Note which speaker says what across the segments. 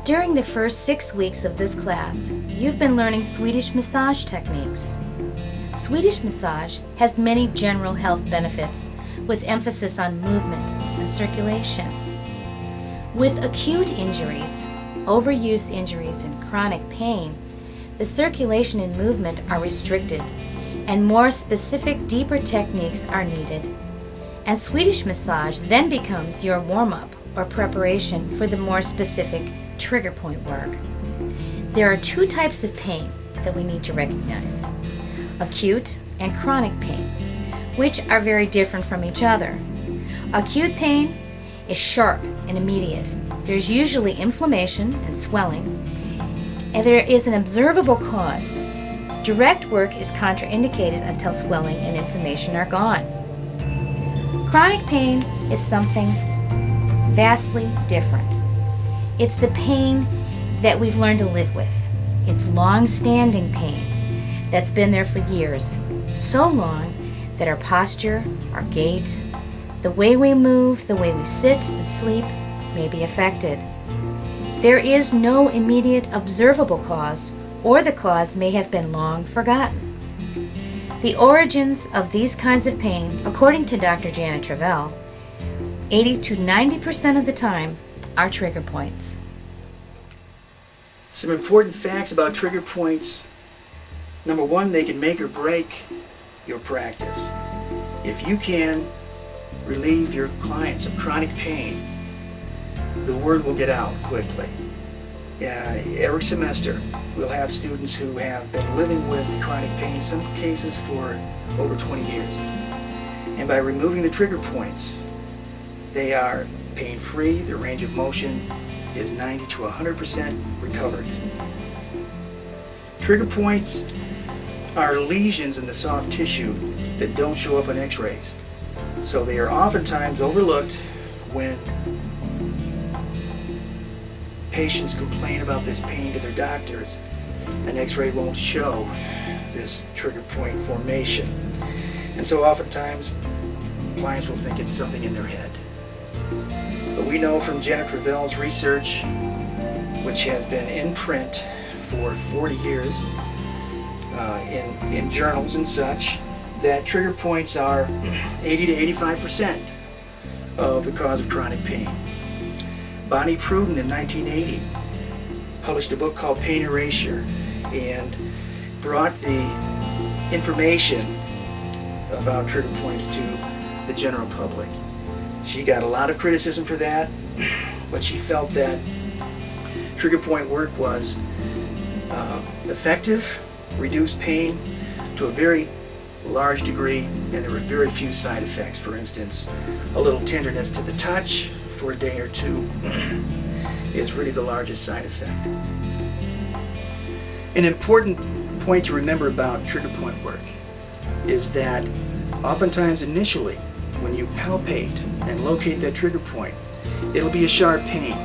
Speaker 1: During the first 6 weeks of this class, you've been learning Swedish massage techniques. Swedish massage has many general health benefits with emphasis on movement and circulation. With acute injuries, overuse injuries, and chronic pain, the circulation and movement are restricted, and more specific, deeper techniques are needed. And Swedish massage then becomes your warm-up or preparation for the more specific trigger point work. There are two types of pain that we need to recognize: acute and chronic pain, which are very different from each other. Acute pain is sharp and immediate. There's usually inflammation and swelling, and there is an observable cause. Direct work is contraindicated until swelling and inflammation are gone. Chronic pain is something vastly different. It's the pain that we've learned to live with. It's long-standing pain that's been there for years, so long that our posture, our gait, the way we move, the way we sit and sleep may be affected. There is no immediate observable cause, or the cause may have been long forgotten. The origins of these kinds of pain, according to Dr. Janet Travell, 80 to 90% of the time are trigger points.
Speaker 2: Some important facts about trigger points. Number one, they can make or break your practice. If you can relieve your clients of chronic pain, the word will get out quickly. Every semester we'll have students who have been living with chronic pain, in some cases for over 20 years. And by removing the trigger points, they are pain-free. Their range of motion is 90 to 100% recovered. Trigger points are lesions in the soft tissue that don't show up on x-rays. So they are oftentimes overlooked when patients complain about this pain to their doctors. An x-ray won't show this trigger point formation. And so oftentimes clients will think it's something in their head. But we know from Janet Travell's research, which has been in print for 40 years in journals and such, that trigger points are 80 to 85% of the cause of chronic pain. Bonnie Pruden in 1980 published a book called Pain Erasure and brought the information about trigger points to the general public. She got a lot of criticism for that, but she felt that trigger point work was effective, reduced pain to a very large degree, and there were very few side effects. For instance, a little tenderness to the touch for a day or two is really the largest side effect. An important point to remember about trigger point work is that oftentimes initially when you palpate and locate that trigger point, it'll be a sharp pain.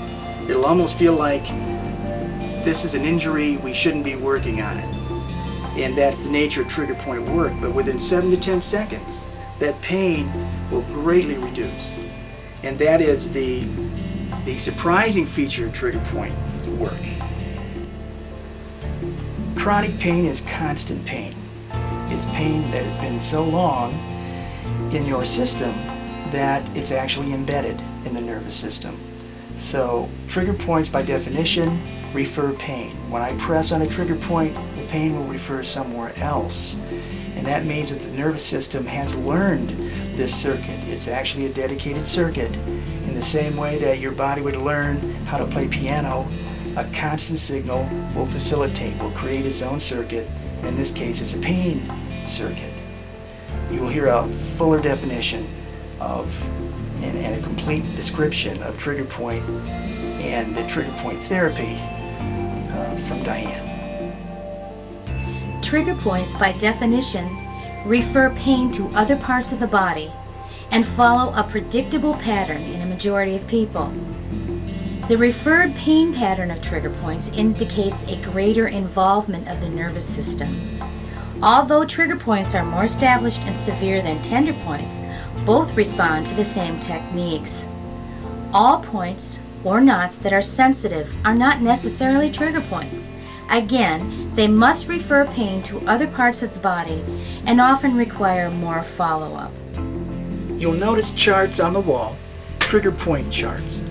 Speaker 2: It'll almost feel like this is an injury, we shouldn't be working on it. And that's the nature of trigger point work. But within 7 to 10 seconds, that pain will greatly reduce. And that is the surprising feature of trigger point work. Chronic pain is constant pain. It's pain that has been so long in your system that it's actually embedded in the nervous system. So trigger points by definition refer pain. When I press on a trigger point, the pain will refer somewhere else. And that means that the nervous system has learned this circuit. It's actually a dedicated circuit. In the same way that your body would learn how to play piano, a constant signal will facilitate, will create its own circuit. In this case, it's a pain circuit. You will hear a fuller definition of and a complete description of trigger point and the trigger point therapy from Diane.
Speaker 1: Trigger points, by definition, refer pain to other parts of the body and follow a predictable pattern in a majority of people. The referred pain pattern of trigger points indicates a greater involvement of the nervous system. Although trigger points are more established and severe than tender points, both respond to the same techniques. All points or knots that are sensitive are not necessarily trigger points. Again, they must refer pain to other parts of the body and often require more follow-up.
Speaker 2: You'll notice charts on the wall, trigger point charts.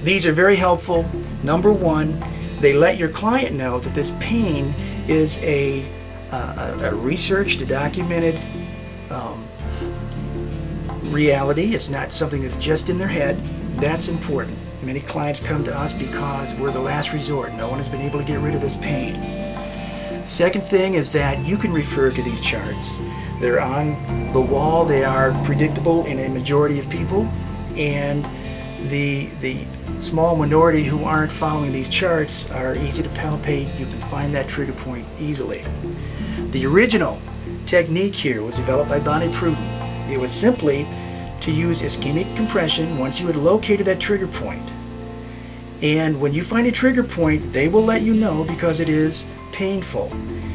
Speaker 2: These are very helpful. Number one, they let your client know that this pain is a researched, a documented reality. It's not something that's just in their head. That's important. Many clients come to us because we're the last resort. No one has been able to get rid of this pain. The second thing is that you can refer to these charts. They're on the wall. They are predictable in a majority of people, and the small minority who aren't following these charts are easy to palpate. You can find that trigger point easily. The original technique here was developed by Bonnie Pruden. It was simply to use ischemic compression once you had located that trigger point. And when you find a trigger point, they will let you know because it is painful.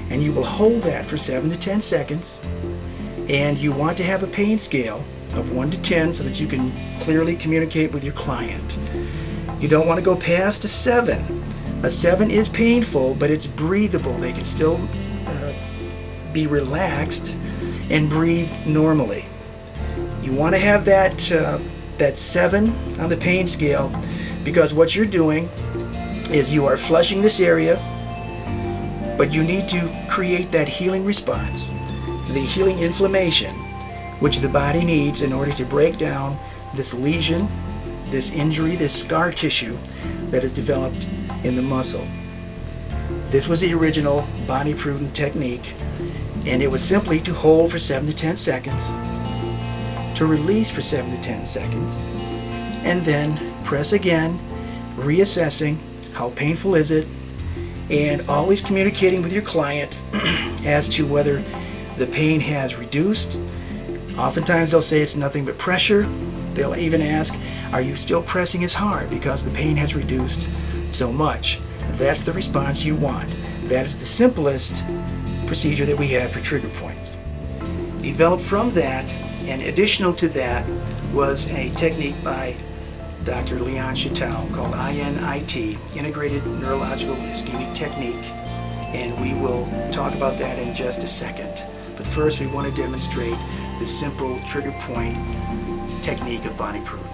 Speaker 2: And you will hold that for 7 to 10 seconds. And you want to have a pain scale of 1 to 10 so that you can clearly communicate with your client. You don't want to go past a 7. A 7 is painful, but it's breathable. They can still be relaxed and breathe normally. You want to have that 7 on the pain scale because what you're doing is you are flushing this area, but you need to create that healing response, the healing inflammation, which the body needs in order to break down this lesion, this injury, this scar tissue that is developed in the muscle. This was the original Bonnie Pruden technique, and it was simply to hold for 7 to 10 seconds, to release for 7 to 10 seconds, and then press again, reassessing how painful is it, and always communicating with your client as to whether the pain has reduced. Oftentimes they'll say it's nothing but pressure. They'll even ask, are you still pressing as hard because the pain has reduced so much? That's the response you want. That is the simplest procedure that we have for trigger points. Developed from that, and additional to that, was a technique by Dr. Leon Chattel called INIT, Integrated Neurological Ischemic Technique, and we will talk about that in just a second. But first we want to demonstrate the simple trigger point technique of Bonnie Pruden.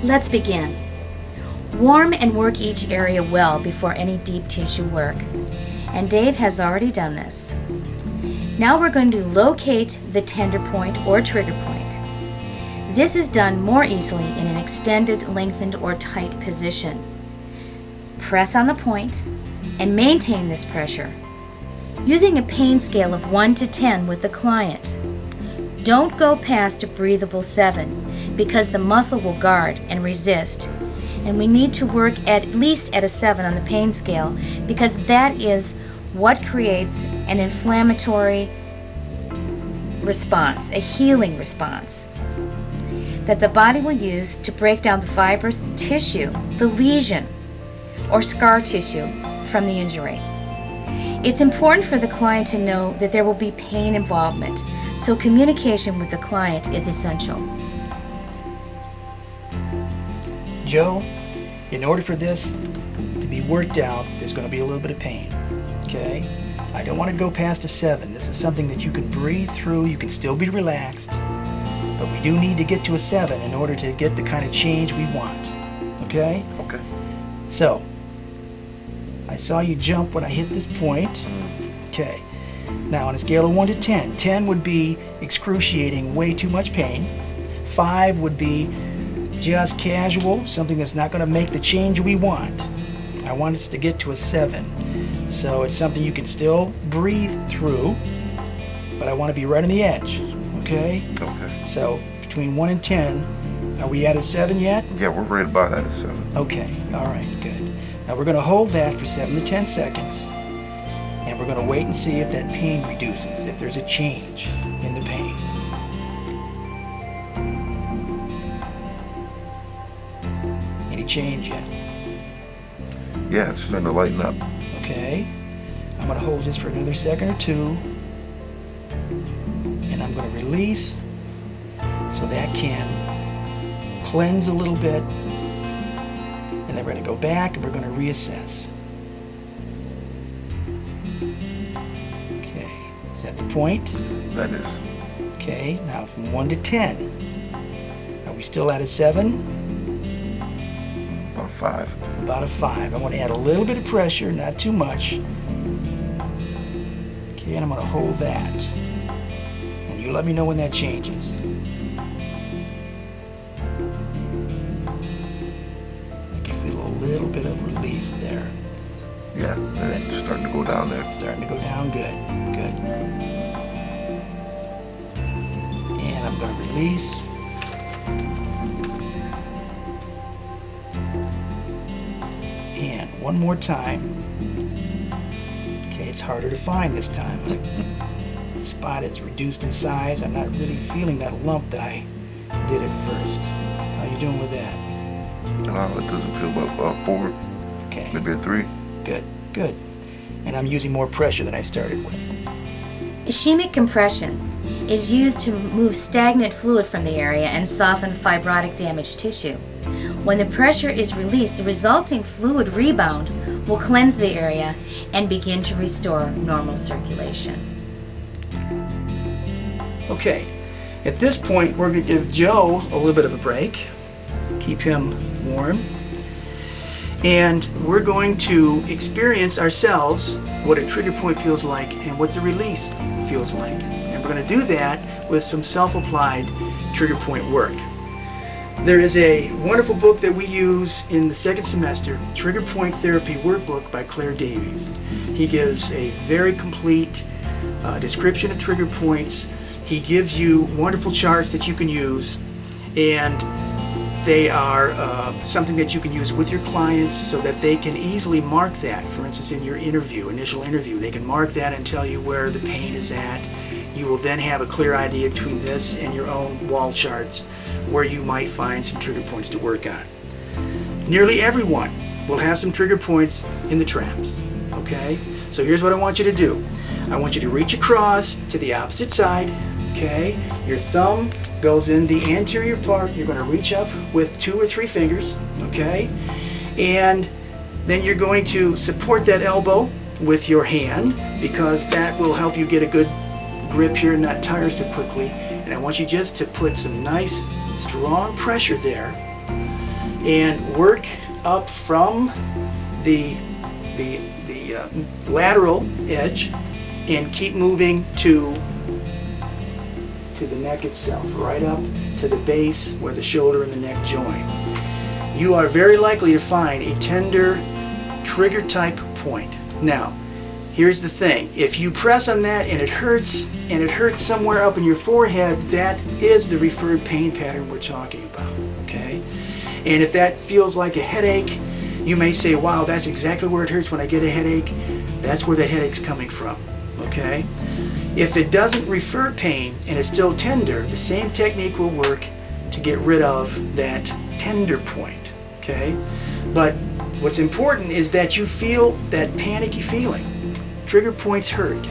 Speaker 1: Let's begin. Warm and work each area well before any deep tissue work. And Dave has already done this. Now we're going to locate the tender point or trigger point. This is done more easily in an extended, lengthened, or tight position. Press on the point and maintain this pressure, using a pain scale of 1 to 10 with the client. Don't go past a breathable 7 because the muscle will guard and resist. And we need to work at least at a 7 on the pain scale because that is what creates an inflammatory response, a healing response that the body will use to break down the fibrous tissue, the lesion or scar tissue from the injury. It's important for the client to know that there will be pain involvement, so communication with the client is essential.
Speaker 2: Joe, in order for this to be worked out, there's going to be a little bit of pain, okay? I don't want to go past a 7. This is something that you can breathe through, you can still be relaxed, but we do need to get to a 7 in order to get the kind of change we want, okay?
Speaker 3: Okay.
Speaker 2: So, I saw you jump when I hit this point, okay. Now on a scale of 1 to 10, 10 would be excruciating, way too much pain. 5 would be just casual, something that's not going to make the change we want. I want us to get to a 7. So it's something you can still breathe through, but I want to be right on the edge, okay?
Speaker 3: Okay.
Speaker 2: So between 1 and 10, are we at a 7 yet?
Speaker 3: Yeah, we're right about at a 7.
Speaker 2: Okay, all right, good. Now we're going to hold that for 7 to 10 seconds, and we're going to wait and see if that pain reduces, if there's a change in the pain. Any change yet?
Speaker 3: Yeah, it's starting to lighten up.
Speaker 2: Okay. I'm going to hold this for another second or two, and I'm going to release so that can cleanse a little bit And then we're going to go back and we're going to reassess. Okay, is that the point?
Speaker 3: That is.
Speaker 2: Okay, now from 1 to 10. Are we still at a 7?
Speaker 3: About a 5.
Speaker 2: About a 5. I want to add a little bit of pressure, not too much. Okay, and I'm going to hold that. And you let me know when that changes. I can feel a little bit of release there.
Speaker 3: Yeah, it's starting to go down there.
Speaker 2: It's starting to go down. Good, good. And I'm going to release. And one more time. Okay, it's harder to find this time. The spot is reduced in size. I'm not really feeling that lump that I did at first. How you doing with that?
Speaker 3: It doesn't feel about 4,
Speaker 2: Okay,
Speaker 3: maybe a 3.
Speaker 2: good, good. And I'm using more pressure than I started with.
Speaker 1: Ischemic compression is used to move stagnant fluid from the area and soften fibrotic damaged tissue. When the pressure is released, the resulting fluid rebound will cleanse the area and begin to restore normal circulation.
Speaker 2: Okay, at this point, we're going to give Joe a little bit of a break, keep him warm, and we're going to experience ourselves what a trigger point feels like and what the release feels like. And we're going to do that with some self-applied trigger point work. There is a wonderful book that we use in the second semester, Trigger Point Therapy Workbook by Claire Davies. He gives a very complete description of trigger points. He gives you wonderful charts that you can use, and they are something that you can use with your clients so that they can easily mark that. For instance, in your initial interview, they can mark that and tell you where the pain is at. You will then have a clear idea between this and your own wall charts where you might find some trigger points to work on. Nearly everyone will have some trigger points in the traps, okay? So here's what I want you to do. I want you to reach across to the opposite side, okay? Your thumb goes in the anterior part. You're going to reach up with 2 or 3 fingers, okay? And then you're going to support that elbow with your hand because that will help you get a good grip here and not tire so quickly. And I want you just to put some nice strong pressure there and work up from the lateral edge and keep moving to the neck itself, right up to the base where the shoulder and the neck join. You are very likely to find a tender trigger type point. Now, here's the thing. If you press on that and it hurts somewhere up in your forehead, that is the referred pain pattern we're talking about, okay? And if that feels like a headache, you may say, wow, that's exactly where it hurts when I get a headache. That's where the headache's coming from, okay? If it doesn't refer pain and it's still tender, the same technique will work to get rid of that tender point, okay? But what's important is that you feel that panicky feeling. Trigger points hurt.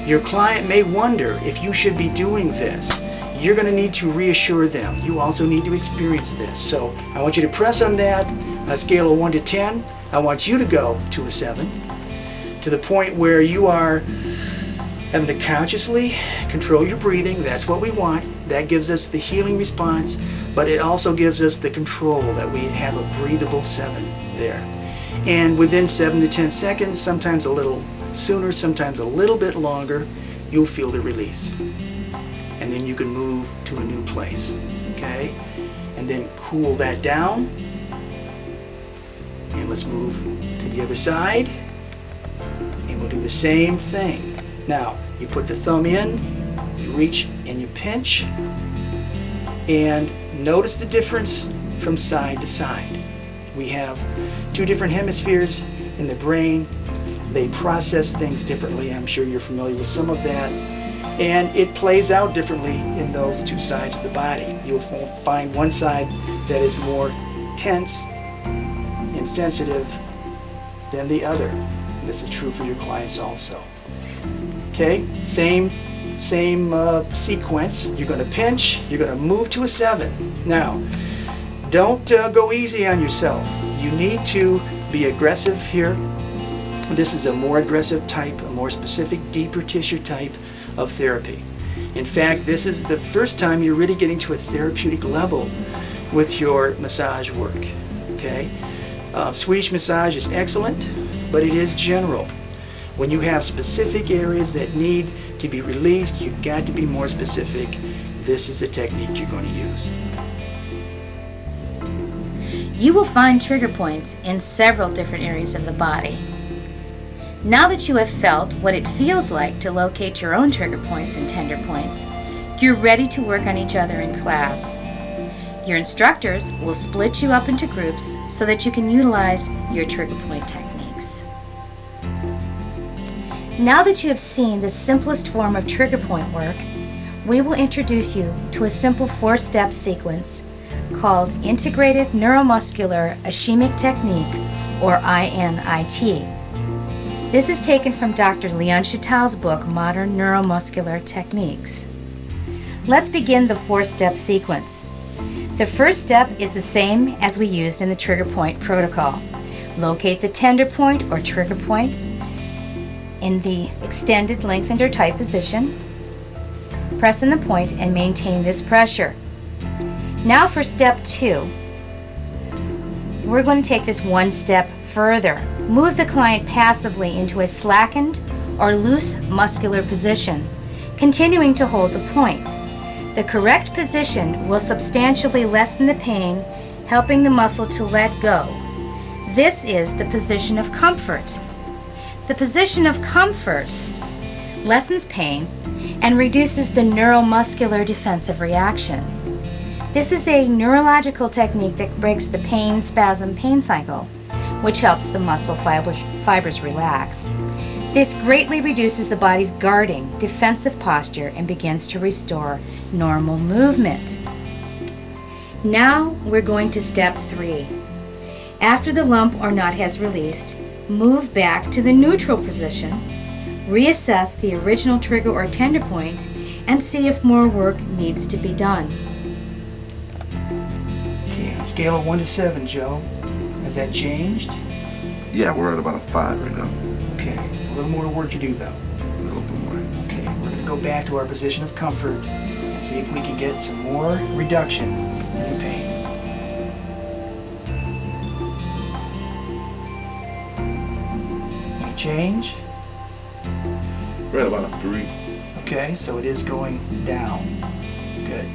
Speaker 2: Your client may wonder if you should be doing this. You're going to need to reassure them. You also need to experience this. So I want you to press on that, a scale of 1 to 10. I want you to go to a 7, to the point where you are having to consciously control your breathing. That's what we want. That gives us the healing response, but it also gives us the control that we have a breathable 7 there. And within 7 to 10 seconds, sometimes a little sooner, sometimes a little bit longer, you'll feel the release. And then you can move to a new place, okay? And then cool that down. And let's move to the other side. And we'll do the same thing. Now, you put the thumb in, you reach and you pinch. And notice the difference from side to side. We have 2 different hemispheres in the brain. They process things differently. I'm sure you're familiar with some of that. And it plays out differently in those 2 sides of the body. You'll find one side that is more tense and sensitive than the other. And this is true for your clients also. Okay, same sequence. You're going to pinch, you're going to move to a 7. Now, don't go easy on yourself. you need to be aggressive here. This is a more aggressive type, a more specific, deeper tissue type of therapy. In fact, this is the first time you're really getting to a therapeutic level with your massage work. Okay? Swedish massage is excellent, but it is general. When you have specific areas that need to be released, you've got to be more specific. This is the technique you're going to use.
Speaker 1: You will find trigger points in several different areas of the body. Now that you have felt what it feels like to locate your own trigger points and tender points, you're ready to work on each other in class. Your instructors will split you up into groups so that you can utilize your trigger point techniques. Now that you have seen the simplest form of trigger point work, we will introduce you to a simple 4-step sequence called Integrated Neuromuscular Ischemic Technique, or INIT. This is taken from Dr. Leon Chatel's book, Modern Neuromuscular Techniques. Let's begin the 4-step sequence. The first step is the same as we used in the trigger point protocol. Locate the tender point or trigger point in the extended, lengthened, or tight position. Press in the point and maintain this pressure. Now for step 2, we're going to take this one step further. Move the client passively into a slackened or loose muscular position, continuing to hold the point. The correct position will substantially lessen the pain, helping the muscle to let go. This is the position of comfort. The position of comfort lessens pain and reduces the neuromuscular defensive reaction. This is a neurological technique that breaks the pain cycle, which helps the muscle fibers relax. This greatly reduces the body's guarding, defensive posture and begins to restore normal movement. Now we're going to step 3. After the lump or knot has released, move back to the neutral position, reassess the original trigger or tender point, and see if more work needs to be done.
Speaker 2: Okay, on a scale of 1 to 7, Joe, has that changed?
Speaker 3: Yeah, we're at about a 5 right now.
Speaker 2: Okay, a little more work to do though.
Speaker 3: A little bit more.
Speaker 2: Okay, we're going to go back to our position of comfort and see if we can get some more reduction in the pain. Any change?
Speaker 3: We're at about a 3.
Speaker 2: Okay, so it is going down. Good.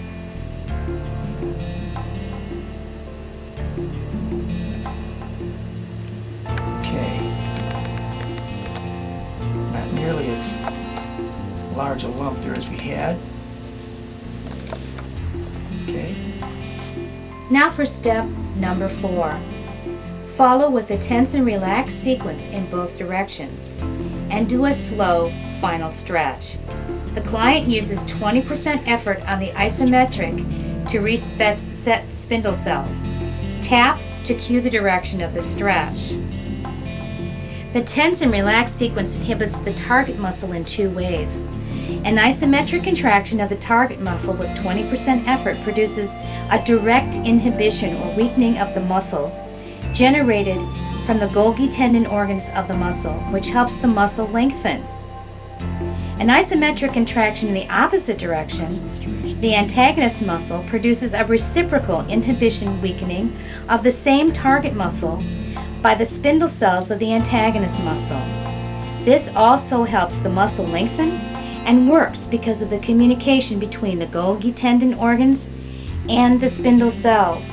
Speaker 2: Okay. Not nearly as large a lump there as we had. Okay.
Speaker 1: Now for step number 4. Follow with a tense and relaxed sequence in both directions and do a slow final stretch. The client uses 20% effort on the isometric to reset spindle cells. Tap to cue the direction of the stretch. The tense and relaxed sequence inhibits the target muscle in 2 ways. An isometric contraction of the target muscle with 20% effort produces a direct inhibition or weakening of the muscle generated from the Golgi tendon organs of the muscle, which helps the muscle lengthen. An isometric contraction in the opposite direction, the antagonist muscle, produces a reciprocal inhibition weakening of the same target muscle by the spindle cells of the antagonist muscle. This also helps the muscle lengthen and works because of the communication between the Golgi tendon organs and the spindle cells.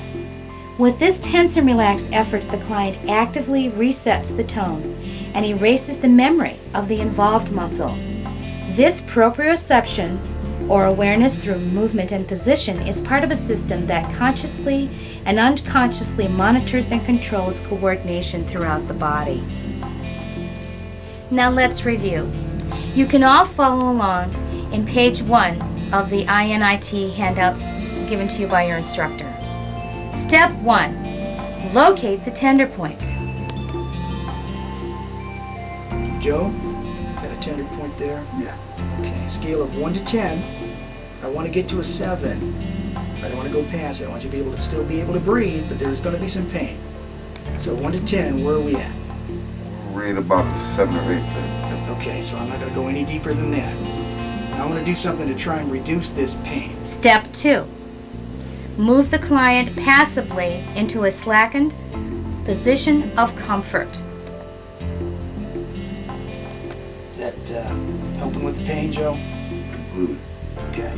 Speaker 1: With this tense and relaxed effort, the client actively resets the tone and erases the memory of the involved muscle. This proprioception, or awareness through movement and position, is part of a system that consciously and unconsciously monitors and controls coordination throughout the body. Now let's review. You can all follow along in page 1 of the INIT handouts given to you by your instructor. Step 1. Locate the tender point.
Speaker 2: Joe, is that a tender point there?
Speaker 3: Yeah.
Speaker 2: Okay, scale of 1 to 10. I want to get to a 7. I don't want to go past it. I want you to still be able to breathe, but there's going to be some pain. So 1 to 10, where are we at?
Speaker 3: We're at about a 7 or 8 then.
Speaker 2: Okay, so I'm not going to go any deeper than that. Now I'm going to do something to try and reduce this pain.
Speaker 1: Step 2. Move the client passively into a slackened position of comfort.
Speaker 2: Is that helping with the pain, Joe?
Speaker 3: Completely.
Speaker 2: Okay.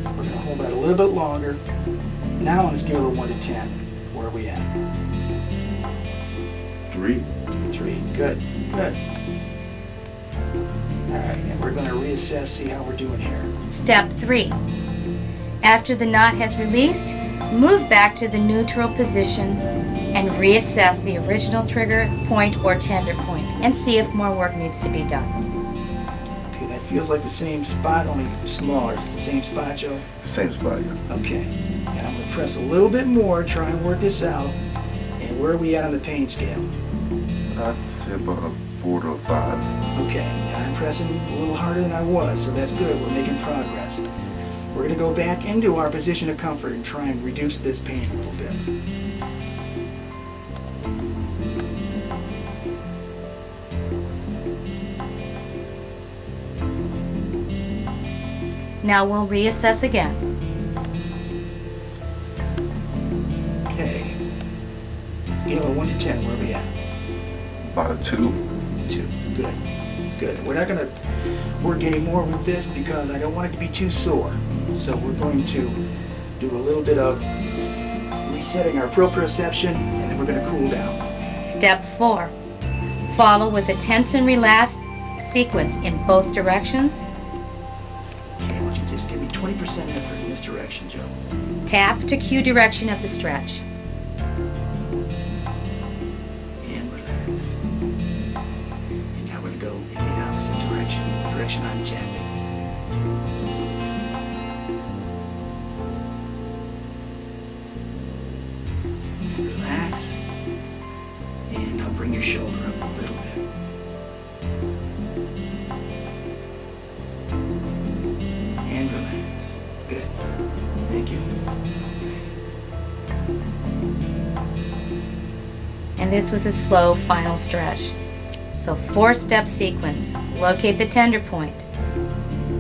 Speaker 2: We're going to hold that a little bit longer. Now on a scale of 1 to 10, where are we at?
Speaker 3: 3.
Speaker 2: 3. Good. Good. All right, and we're going to reassess, see how we're doing here.
Speaker 1: Step 3. After the knot has released, move back to the neutral position and reassess the original trigger point or tender point and see if more work needs to be done.
Speaker 2: Okay, that feels like the same spot, only smaller. Is it the same spot, Joe?
Speaker 3: Same spot, yeah.
Speaker 2: Okay. And I'm going to press a little bit more, try and work this out. And where are we at on the pain scale?
Speaker 3: I'd say about a 4 to a 5.
Speaker 2: Okay, and I'm pressing a little harder than I was, so that's good. We're making progress. We're going to go back into our position of comfort and try and reduce this pain a little bit.
Speaker 1: Now we'll reassess again.
Speaker 2: Okay. Scale of 1 to 10, where are we at?
Speaker 3: About a 2.
Speaker 2: 2. Good. Good. We're not going to work any more with this because I don't want it to be too sore. So we're going to do a little bit of resetting our proprioception, and then we're going to cool down.
Speaker 1: Step 4. Follow with a tense and relax sequence in both directions.
Speaker 2: Okay, why don't you just give me 20% effort in this direction, Joe?
Speaker 1: Tap to cue direction of the stretch.
Speaker 2: And relax. And now we're going to go in the opposite direction, the direction I'm tapping. And relax. And now bring your shoulder up a little bit. And relax. Good. Thank you.
Speaker 1: And this was a slow final stretch. So 4-step sequence. Locate the tender point.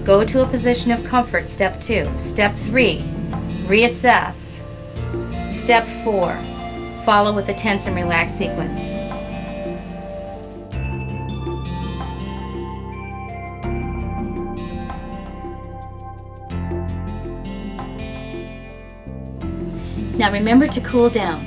Speaker 1: Go to a position of comfort, step 2. Step 3, reassess. Step 4, follow with a tense and relaxed sequence. Now remember to cool down.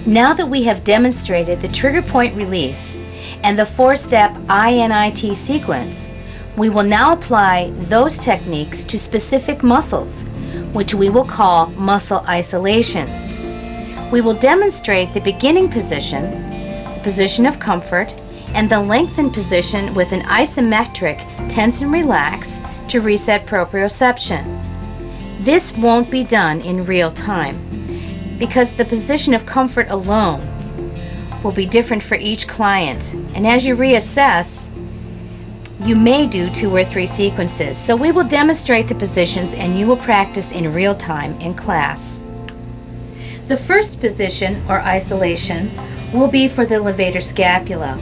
Speaker 1: Now that we have demonstrated the trigger point release and the 4-step INIT sequence, we will now apply those techniques to specific muscles, which we will call muscle isolations. We will demonstrate the beginning position, the position of comfort, and the lengthened position with an isometric tense and relax to reset proprioception. This won't be done in real time, because the position of comfort alone will be different for each client. And as you reassess, you may do 2 or 3 sequences. So we will demonstrate the positions and you will practice in real time in class. The first position, or isolation, will be for the levator scapula.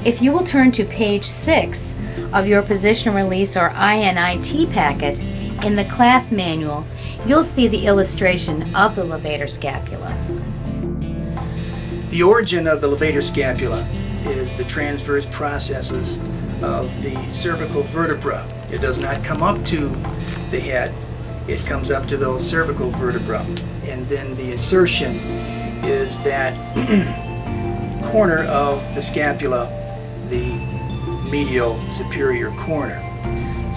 Speaker 1: If you will turn to page 6 of your position release or INIT packet in the class manual, you'll see the illustration of the levator scapula.
Speaker 2: The origin of the levator scapula is the transverse processes of the cervical vertebra. It does not come up to the head, it comes up to those cervical vertebra. And then the insertion is that corner of the scapula, the medial superior corner.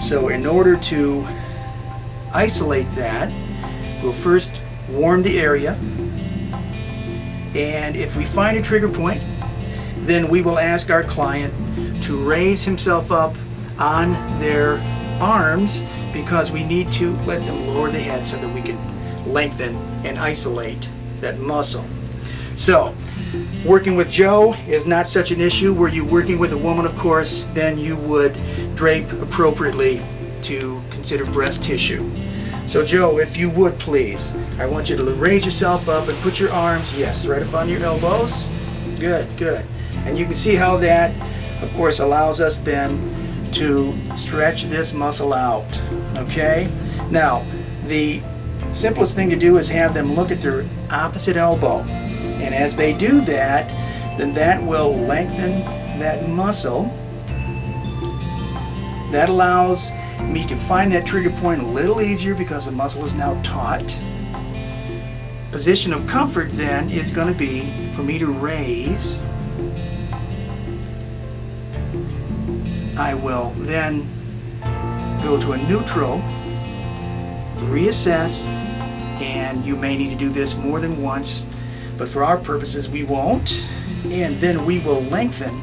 Speaker 2: So in order to isolate that, we'll first warm the area, And if we find a trigger point, then we will ask our client to raise himself up on their arms, because we need to let them lower the head so that we can lengthen and isolate that muscle. So, working with Joe is not such an issue. Were you working with a woman, of course, then you would drape appropriately to consider breast tissue. So Joe, if you would please, I want you to raise yourself up and put your arms, yes, right up on your elbows. Good, good. And you can see how that, of course, allows us then to stretch this muscle out, okay? Now, the simplest thing to do is have them look at their opposite elbow. And as they do that, then that will lengthen that muscle. That allows me to find that trigger point a little easier because the muscle is now taut. Position of comfort then is going to be for me to raise. I will then go to a neutral, reassess, and you may need to do this more than once, but for our purposes we won't. And then we will lengthen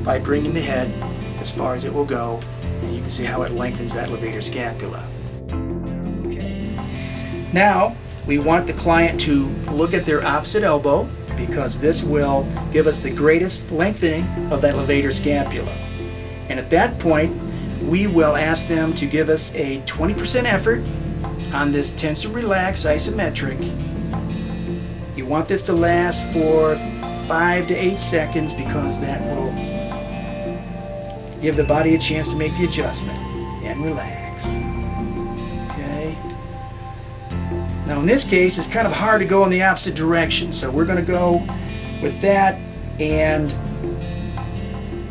Speaker 2: by bringing the head as far as it will go, and you can see how it lengthens that levator scapula. Okay. Now we want the client to look at their opposite elbow, because this will give us the greatest lengthening of that levator scapula. And at that point, we will ask them to give us a 20% effort on this tense and relax isometric. You want this to last for 5 to 8 seconds, because that will give the body a chance to make the adjustment and relax. Okay. Now in this case, it's kind of hard to go in the opposite direction, so we're going to go with that and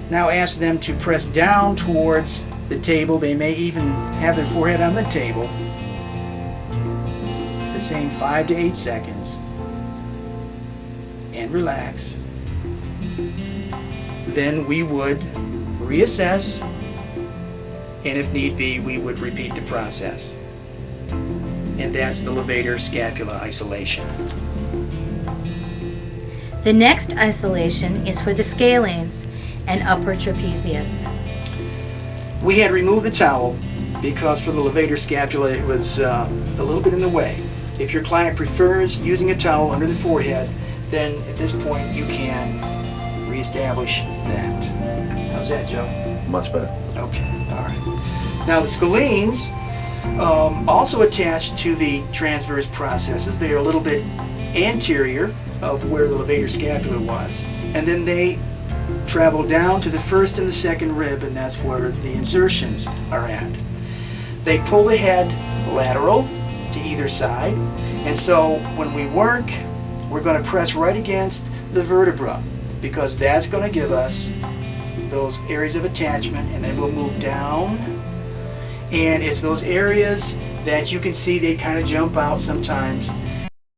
Speaker 2: now ask them to press down towards the table. They may even have their forehead on the table. The same 5 to 8 seconds. And relax. Then we would reassess, and if need be, we would repeat the process. And that's the levator scapula isolation.
Speaker 1: The next isolation is for the scalenes and upper trapezius.
Speaker 2: We had removed the towel because for the levator scapula it was a little bit in the way. If your client prefers using a towel under the forehead, then at this point you can reestablish that. How's that, Joe?
Speaker 3: Much better.
Speaker 2: Okay, all right. Now the scalenes also attached to the transverse processes. They are a little bit anterior of where the levator scapula was, and then they travel down to the first and the second rib, and that's where the insertions are at. They pull the head lateral to either side, and so when we work, we're going to press right against the vertebra, because that's going to give us those areas of attachment, and then we'll move down, and it's those areas that you can see they kind of jump out sometimes,